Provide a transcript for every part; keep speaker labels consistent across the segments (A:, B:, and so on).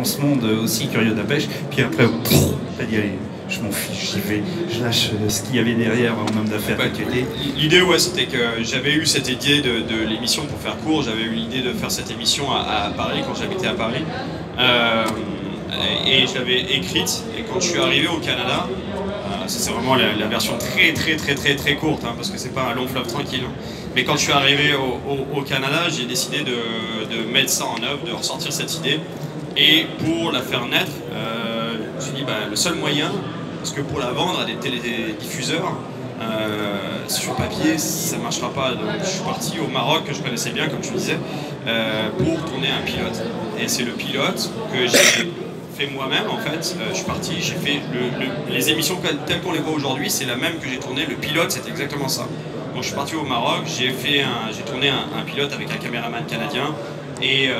A: ce monde aussi curieux de la pêche. Puis après, t'as dit, allez, je m'en fiche, j'y vais, je lâche ce qu'il y avait derrière en homme d'affaires que tu étais.
B: L'idée, ouais, c'était que j'avais eu cette idée de l'émission, pour faire court, j'avais eu l'idée de faire cette émission à Paris, quand j'habitais à Paris. Et je l'avais écrite, et quand je suis arrivé au Canada, ça c'est vraiment la version très courte, hein, parce que c'est pas un long fleuve tranquille. Hein. Mais quand je suis arrivé au Canada, j'ai décidé de mettre ça en œuvre, de ressortir cette idée. Et pour la faire naître, je me suis dit, le seul moyen, parce que pour la vendre à des télédiffuseurs, sur papier, ça ne marchera pas. Donc je suis parti au Maroc, que je connaissais bien, comme je le disais, pour tourner un pilote. Et c'est le pilote que j'ai fait moi-même, en fait. Je suis parti, j'ai fait les émissions telles qu'on les voit aujourd'hui, c'est la même que j'ai tourné. Le pilote, c'est exactement ça. Donc je suis parti au Maroc, j'ai tourné un pilote avec un caméraman canadien et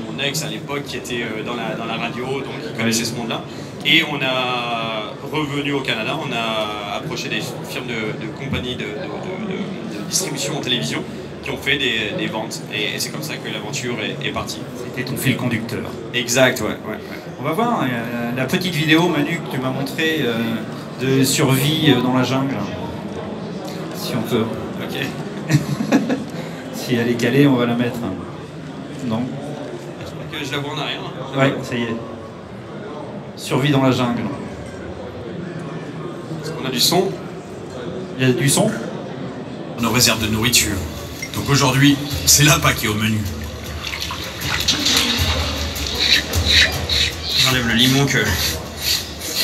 B: mon ex à l'époque qui était dans la radio, donc il connaissait ce monde-là. Et on a revenu au Canada, on a approché des firmes de compagnies de distribution en télévision qui ont fait des ventes. Et c'est comme ça que l'aventure est partie.
A: C'était ton fil conducteur.
B: Exact, ouais.
A: On va voir la petite vidéo, Manu, que tu m'as montrée de survie dans la jungle. Si on peut.
B: Ok.
A: Si elle est calée, on va la mettre. Non.
B: Que je la vois en arrière.
A: Ouais, ça y est. Survie dans la jungle.
B: Est-ce qu'on a du son?
A: Il y a du son?
C: Nos réserves de nourriture. Donc aujourd'hui, c'est l'appât qui est au menu.
B: J'enlève le limon que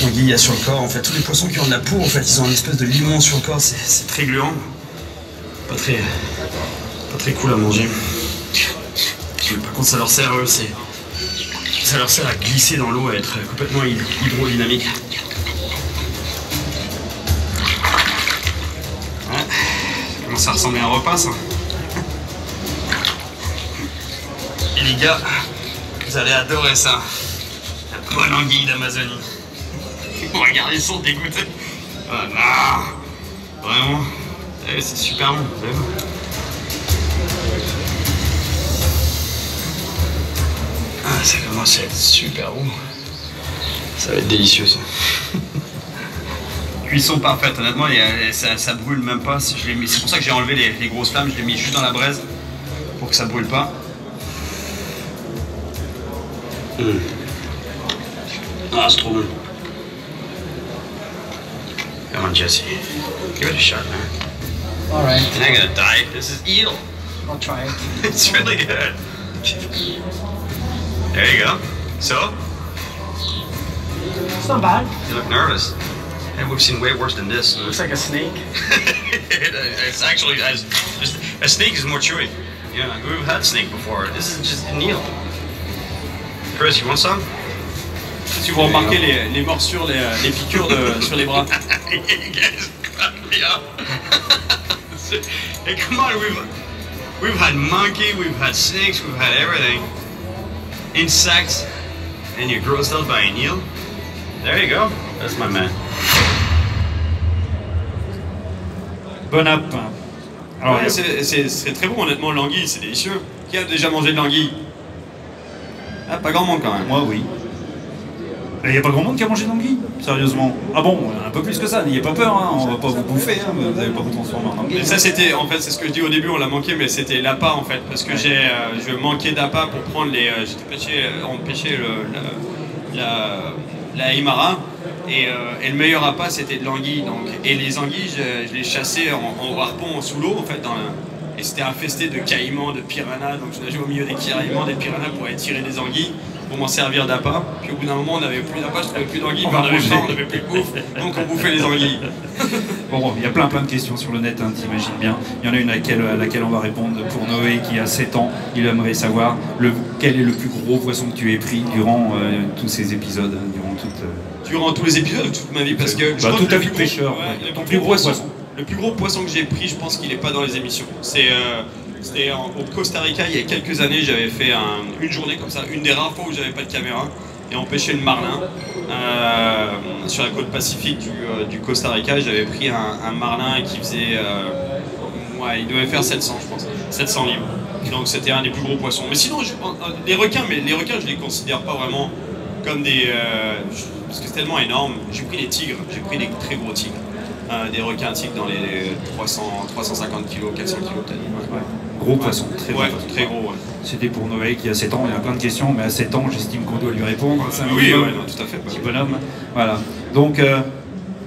B: l'anguille a sur le corps. En fait, tous les poissons qui ont de la peau, en fait, ils ont une espèce de limon sur le corps. C'est très gluant. Pas très cool à manger. Mais par contre, ça leur sert, eux, ça leur sert à glisser dans l'eau, à être complètement hydrodynamique. Ouais. Ça commence à ressembler à un repas, ça. Et les gars, vous allez adorer ça. La bonne anguille d'Amazonie. Regardez, ils sont dégoûtés. Ah, non. Vraiment. C'est super bon, vous allez voir. Ah, ça commence à être super bon. Ça va être délicieux, ça. Cuisson parfaite, honnêtement, ça brûle même pas. C'est pour ça que j'ai enlevé les grosses flammes, je l'ai mis juste dans la braise pour que ça brûle pas. Ah, c'est trop bon. Come on, Jesse. Give it a shot, man.
D: All right.
B: You're not gonna die. This is eel.
D: I'll try it.
B: It's really good. There you go. So?
D: It's not bad.
B: You look nervous. And we've seen way worse than this.
D: Looks like a snake.
B: It's actually, a snake is more chewy. Yeah, we've had snake before. This is just an eel. Chris, you want some? Si vous remarquez les morsures, les piqûres sur les bras. You guys crack me up. Hey, come on, we've had monkey, we've had snakes, we've had everything. Insects, and you're grossed out by an eel. There you go. That's my man.
A: Bon app. Alors,
B: Ouais, c'est très bon, honnêtement, l'anguille, c'est délicieux. Qui a déjà mangé de l'anguille? Ah, pas grand monde quand même.
A: moi, oui. Il n'y a pas grand monde qui a mangé d'anguille, sérieusement. Ah bon, un peu plus que ça, n'ayez pas peur, hein, on va pas vous bouffer, hein, vous n'allez pas vous transformer en anguille.
B: Mais ça c'était, en fait, c'est ce que je dis au début, on l'a manqué, mais c'était l'appât en fait, parce que je manquais d'appât pour prendre on pêchait la Aymara, et le meilleur appât c'était de l'anguille, donc, et les anguilles, je les chassais en harpon sous l'eau, en fait, et c'était infesté de caïmans, de piranhas, donc je nageais au milieu des caïmans, des piranhas pour aller tirer des anguilles, pour m'en servir d'appât. Puis au bout d'un moment, on n'avait plus d'appât, je trouvais plus d'anguilles, on n'avait plus de bouffe, donc on bouffait les anguilles.
A: Bon, il y a plein de questions sur le net, hein, t'imagines bien. Il y en a une à laquelle on va répondre pour Noé qui a 7 ans. Il aimerait savoir quel est le plus gros poisson que tu aies pris durant tous ces épisodes,
B: Durant tous les épisodes de toute ma vie, parce que...
A: toute ta vie de pêcheur, ton plus gros poisson.
B: Le plus gros poisson que j'ai pris, je pense qu'il n'est pas dans les émissions. C'était au Costa Rica, il y a quelques années, j'avais fait une journée comme ça, une des rares fois où j'avais pas de caméra, et on pêchait le marlin sur la côte pacifique du Costa Rica. J'avais pris un marlin qui faisait, il devait faire 700, je pense, 700 livres. Donc c'était un des plus gros poissons. Mais sinon, les requins, je les considère pas vraiment comme des... parce que c'est tellement énorme. J'ai pris les tigres, j'ai pris des très gros tigres. Des requins tigres dans les 350 kg, 400 kg peut-être.
A: Ouais. Gros poisson, très gros.
B: Très gros, ouais.
A: C'était pour Noé qui a 7 ans, il y a plein de questions, mais à 7 ans, j'estime qu'on doit lui répondre.
B: Oui, non, tout à fait.
A: Petit bonhomme. Voilà. Donc,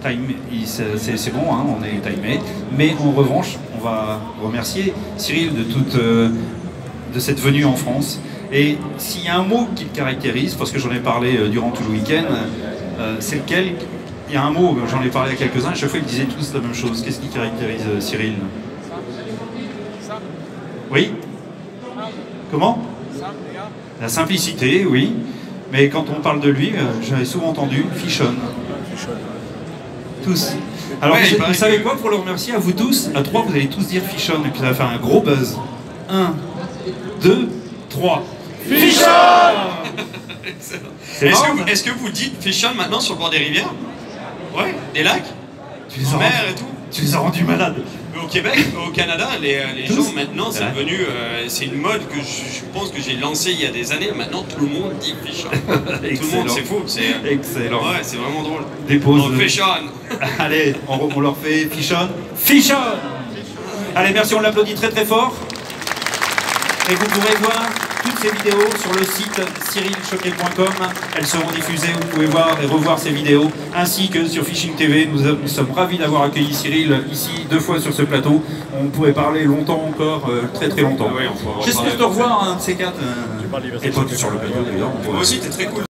A: c'est bon, hein, on est timé. Mais en revanche, on va remercier Cyril de cette venue en France. Et s'il y a un mot qui le caractérise, parce que j'en ai parlé durant tout le week-end, c'est lequel? Il y a un mot, j'en ai parlé à quelques-uns, à chaque fois ils disaient tous la même chose. Qu'est-ce qui caractérise Cyril? Oui? Comment? La simplicité, oui. Mais quand on parle de lui, j'avais souvent entendu Fichon. Tous. Alors,
B: ouais,
A: vous savez quoi, pour le remercier, à vous tous, à 3, vous allez tous dire Fichon, et puis ça va faire un gros buzz. 1, 2, 3. Fichon!
B: Est-ce que vous dites Fichon maintenant sur le bord des rivières? Ouais, des lacs? En mer et tout?
A: Tu les as rendus malades.
B: Au Québec, au Canada, les gens maintenant, c'est devenu, c'est une mode que je pense que j'ai lancée il y a des années. Maintenant, tout le monde dit Fichon. Tout le monde, c'est fou.
A: Excellent.
B: Ouais, c'est vraiment drôle.
A: Dépose.
B: Donc, Fichon.
A: Allez, on leur fait Fichon. Fichon. Allez, merci, on l'applaudit très très fort. Et vous pourrez voir toutes ces vidéos sur le site cyrilchoquet.com. Elles seront diffusées, vous pouvez voir et revoir ces vidéos, ainsi que sur Fishing TV. Nous sommes ravis d'avoir accueilli Cyril ici 2 fois sur ce plateau. On pourrait parler longtemps encore, très très longtemps.
B: Ouais,
A: j'espère te revoir un de ces 4. Et toi, tu es sur le plateau d'ailleurs.
B: Moi aussi, t'es très cool.